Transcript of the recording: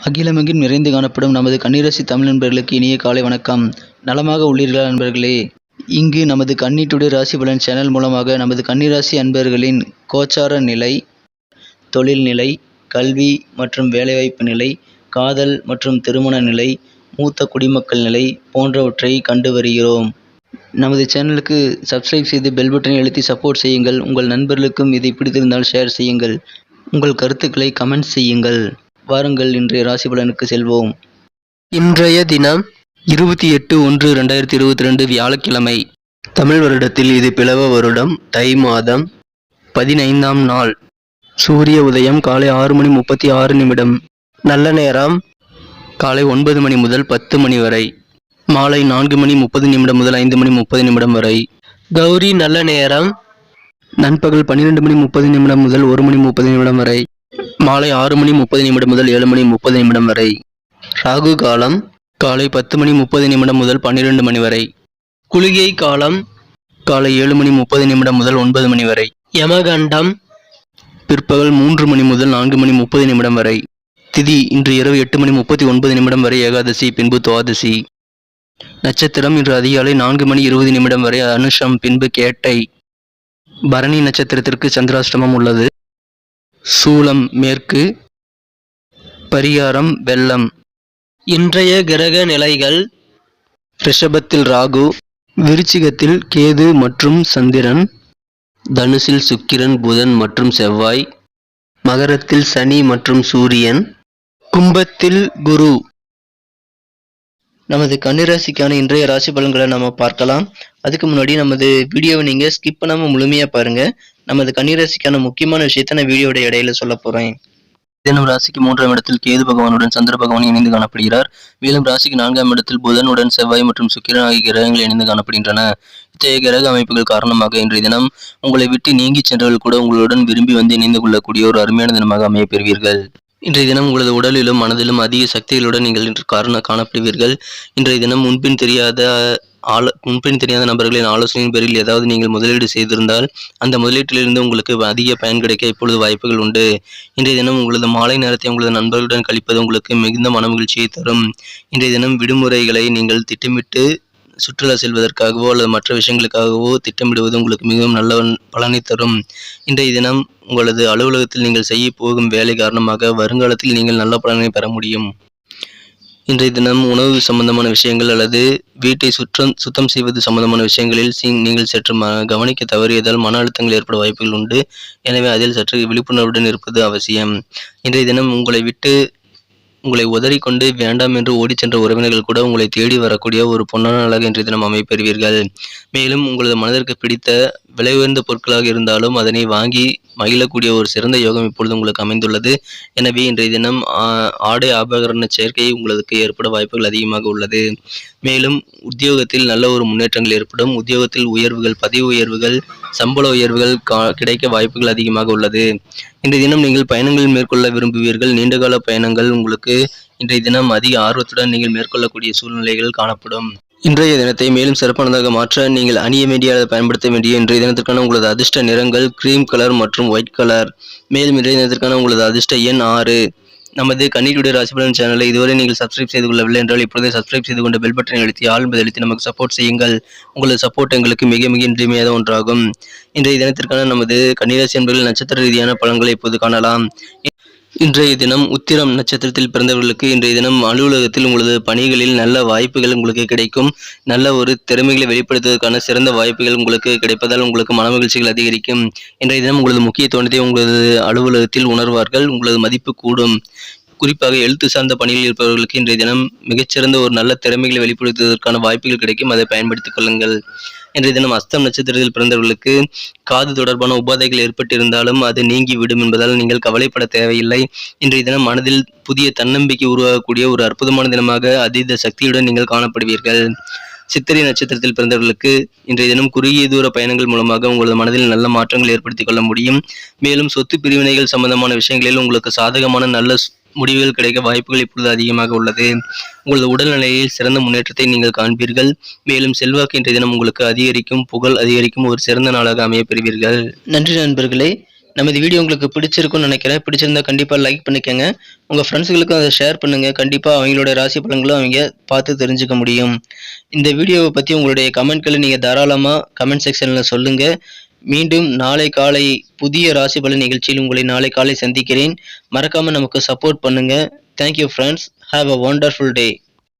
அகிலமெங்கிலும் நிறைந்து காணப்படும் நமது கன்னிராசி தமிழ் நண்பர்களுக்கு இனிய காலை வணக்கம். நலமாக உள்ளீர்களா நண்பர்களே? இங்கு நமது கன்னி டுடே ராசி பலன் சேனல் மூலமாக நமது கன்னிராசி அன்பர்களின் கோச்சார நிலை, தொழில் நிலை, கல்வி மற்றும் வேலைவாய்ப்பு நிலை, காதல் மற்றும் திருமண நிலை, மூத்த குடிமக்கள் நிலை போன்றவற்றை கண்டு வருகிறோம். நமது சேனலுக்கு சப்ஸ்கிரைப் செய்து பெல் பட்டனை அழுத்தி சப்போர்ட் செய்யுங்கள். உங்கள் நண்பர்களுக்கும் இதை பிடித்திருந்தால் ஷேர் செய்யுங்கள். உங்கள் கருத்துக்களை கமெண்ட் செய்யுங்கள். வாருங்கள் இன்றைய ராசி பலனுக்கு செல்வோம். இன்றைய தினம் 28/1/2022 வியாழக்கிழமை. தமிழ் வருடத்தில் இது பிளவ வருடம், தை மாதம் 15ஆம் நாள். சூரிய உதயம் காலை 6:36. நல்ல நேரம் காலை 9 மணி முதல் 10 மணி வரை, மாலை 4:30 முதல் 5:30 வரை. கௌரி நல்ல நேரம் நண்பகல் 12:30 முதல் 1:30 வரை, மாலை 6:30 முதல் 7:30 வரை. ராகு காலம் காலை 10:30 முதல் 12 மணி வரை. குளிகை காலம் காலை 7:30 முதல் 9 மணி வரை. யமகண்டம் பிற்பகல் 3 மணி முதல் 4:30 வரை. திதி இன்று இரவு 8:39 வரை ஏகாதசி, பின்பு துவாதசி. நட்சத்திரம் இன்று அதிகாலை 4:20 வரை அனுஷம், பின்பு கேட்டை. பரணி நட்சத்திரத்திற்கு சந்திராஷ்டமம் உள்ளது. சூலம் மேற்கு. பரிகாரம் வெள்ளம். இன்றைய கிரக நிலைகள்: ரிஷபத்தில் ராகு, விருச்சிகத்தில் கேது மற்றும் சந்திரன், தனுசில் சுக்கிரன், புதன் மற்றும் செவ்வாய், மகரத்தில் சனி மற்றும் சூரியன், கும்பத்தில் குரு. நமது கன்னிராசிக்கான இன்றைய ராசி பலன்களை நம்ம பார்க்கலாம். அதுக்கு முன்னாடி நமது வீடியோவை நீங்க ஸ்கிப் பண்ணாம முழுமையா பாருங்க. நமது கன்னிராசிக்கான முக்கியமான விஷயத்த நான் வீடியோட இடையில சொல்ல போறேன். தினம் ராசிக்கு 3ஆம் இடத்தில் கேது பகவானுடன் சந்திர பகவான் இணைந்து காணப்படுகிறார். மேலும் ராசிக்கு 4ஆம் இடத்தில் புதனுடன் செவ்வாய் மற்றும் சுக்கிரன் ஆகிய கிரகங்கள் இணைந்து காணப்படுகின்றன. இத்தகைய கிரக அமைப்புகள் காரணமாக இன்றைய தினம் உங்களை விட்டு நீங்கி சென்றவர்கள் கூட உங்களுடன் விரும்பி வந்து இணைந்து கொள்ளக்கூடிய ஒரு அருமையான தினமாக அமைய பெறுவீர்கள். இன்றைய தினம் உங்களது உடலிலும் மனதிலும் அதிக சக்திகளுடன் நீங்கள் இன்று காணப்படுவீர்கள். இன்றைய தினம் முன்பின் தெரியாத நபர்களின் ஆலோசனையின் பேரில் ஏதாவது நீங்கள் முதலீடு செய்திருந்தால் அந்த முதலீட்டிலிருந்து உங்களுக்கு அதிக பயன் கிடைக்க இப்பொழுது வாய்ப்புகள் உண்டு. இன்றைய தினம் உங்களது மாலை நேரத்தை உங்களது நண்பர்களுடன் கழிப்பது உங்களுக்கு மிகுந்த மனமகிழ்ச்சியை தரும். இன்றைய தினம் விடுமுறைகளை நீங்கள் திட்டமிட்டு சுற்றுலா செல்வதற்காகவோ அல்லது மற்ற விஷயங்களுக்காகவோ திட்டமிடுவது உங்களுக்கு மிகவும் நல்ல பலனை தரும். இன்றைய தினம் உங்களது அலுவலகத்தில் நீங்கள் செய்ய போகும் வேலை காரணமாக வருங்காலத்தில் நீங்கள் நல்ல பலனை பெற முடியும். இன்றைய தினம் உணவு சம்பந்தமான விஷயங்கள் அல்லது வீட்டை சுத்தம் செய்வது சம்பந்தமான விஷயங்களில் நீங்கள் சற்று கவனிக்க தவறியதால் மன அழுத்தங்கள் ஏற்பட வாய்ப்புகள் உண்டு. எனவே அதில் சற்று விழிப்புணர்வுடன் இருப்பது அவசியம். இன்றைய தினம் உங்களை உதறிக்கொண்டு வேண்டாம் என்று ஓடி சென்ற உறவினர்கள் கூட உங்களை தேடி வரக்கூடிய ஒரு பொன்னான நாளாக இன்றைய தினம் அமைப்பெறுவீர்கள். மேலும் உங்களது மனதிற்கு பிடித்த விலை உயர்ந்த பொருட்களாக இருந்தாலும் அதனை வாங்கி மகிழக்கூடிய ஒரு சிறந்த யோகம் இப்பொழுது உங்களுக்கு அமைந்துள்ளது. எனவே இன்றைய தினம் ஆடை ஆபரண சேர்க்கை உங்களுக்கு ஏற்பட வாய்ப்புகள் அதிகமாக உள்ளது. மேலும் உத்தியோகத்தில் நல்ல ஒரு முன்னேற்றங்கள் ஏற்படும். உத்தியோகத்தில் உயர்வுகள், பதவி உயர்வுகள், சம்பள உயர்வுகள் கிடைக்க வாய்ப்புகள் அதிகமாக உள்ளது. இன்றைய தினம் நீங்கள் பயணங்கள் மேற்கொள்ள விரும்புவீர்கள். நீண்டகால பயணங்கள் உங்களுக்கு இன்றைய தினம் அதிக ஆர்வத்துடன் நீங்கள் மேற்கொள்ளக்கூடிய சூழ்நிலைகள் காணப்படும். இன்றைய தினத்தை மேலும் சிறப்பானதாக மாற்ற நீங்கள் அணிய வேண்டிய அல்லது பயன்படுத்த வேண்டிய இன்றைய தினத்திற்கான உங்களது அதிர்ஷ்ட நிறங்கள் கிரீம் கலர் மற்றும் ஒயிட் கலர். மேலும் இன்றைய தினத்திற்கான உங்களது அதிர்ஷ்ட எண் 6. நமது கன்னி டுடே ராசி பலன் சேனலை இதுவரை நீங்கள் சப்ஸ்கிரைப் செய்து கொள்ளவில்லை என்றால் இப்பொழுதே சப்ஸ்கிரைப் செய்து கொண்டு பெல் பட்டனை அழுத்தி ஆல் என்பதை அழுத்தி நமக்கு சப்போர்ட் செய்யுங்கள். உங்களது சப்போர்ட் எங்களுக்கு மிக மிக இன்றியமையாத ஒன்றாகும். இன்றைய தினத்திற்கான நமது கன்னிராசி என்பவர்கள் நட்சத்திர ரீதியான பலன்களை இப்போது காணலாம். இன்றைய தினம் உத்திரம் நட்சத்திரத்தில் பிறந்தவர்களுக்கு இன்றைய தினம் அலுவலகத்தில் உங்களது பணிகளில் நல்ல வாய்ப்புகள் உங்களுக்கு கிடைக்கும். நல்ல ஒரு திறமைகளை வெளிப்படுத்துவதற்கான சிறந்த வாய்ப்புகள் உங்களுக்கு கிடைப்பதால் உங்களுக்கு மனமகிழ்ச்சிகள் அதிகரிக்கும். இன்றைய தினம் உங்களது முக்கியத்துவத்தை உங்களது அலுவலகத்தில் உணர்வார்கள். உங்களது மதிப்பு கூடும். குறிப்பாக எழுத்து சார்ந்த பணியில் இருப்பவர்களுக்கு இன்றைய தினம் மிகச்சிறந்த ஒரு நல்ல திறமைகளை வெளிப்படுத்துவதற்கான வாய்ப்புகள் கிடைக்கும். அதை பயன்படுத்திக் கொள்ளுங்கள். இன்றைய தினம் அஸ்தம் நட்சத்திரத்தில் பிறந்தவர்களுக்கு காது தொடர்பான உபாதைகள் ஏற்பட்டிருந்தாலும் அது நீங்கிவிடும் என்பதால் நீங்கள் கவலைப்பட தேவையில்லை. இன்றைய தினம் மனதில் புதிய தன்னம்பிக்கை உருவாகக்கூடிய ஒரு அற்புதமான தினமாக அதீத சக்தியுடன் நீங்கள் காணப்படுவீர்கள். சித்திரை நட்சத்திரத்தில் பிறந்தவர்களுக்கு இன்றைய தினம் குறுகிய தூர பயணங்கள் மூலமாக உங்களது மனதில் நல்ல மாற்றங்கள் ஏற்படுத்திக் கொள்ள முடியும். மேலும் சொத்து பிரிவினைகள் சம்பந்தமான விஷயங்களில் உங்களுக்கு சாதகமான நல்ல முடிவுகள் கிடைக்க வாய்ப்புகள் இப்பொழுது அதிகமாக உள்ளது. உங்களது உடல்நிலையில் சிறந்த முன்னேற்றத்தை நீங்கள் காண்பீர்கள். மேலும் செல்வாக்கு இன்றைய தினம் உங்களுக்கு அதிகரிக்கும். புகழ் அதிகரிக்கும் ஒரு சிறந்த நாளாக அமைய பெறுவீர்கள். நன்றி நண்பர்களே. நமது வீடியோ உங்களுக்கு பிடிச்சிருக்கும்னு நினைக்கிறேன். பிடிச்சிருந்தா கண்டிப்பாக லைக் பண்ணிக்கோங்க. உங்கள் ஃப்ரெண்ட்ஸுகளுக்கும் அதை ஷேர் பண்ணுங்கள். கண்டிப்பாக அவங்களோட ராசி பலன்களும் அவங்க பார்த்து தெரிஞ்சுக்க முடியும். இந்த வீடியோவை பற்றி உங்களுடைய கமெண்ட்களை நீங்கள் தாராளமாக கமெண்ட் செக்ஷனில் சொல்லுங்கள். மீண்டும் நாளை காலை புதிய ராசி பலன் நிகழ்ச்சியில் உங்களை நாளை காலை சந்திக்கிறேன். மறக்காமல் நமக்கு சப்போர்ட் பண்ணுங்கள். Thank you friends. Have a wonderful day.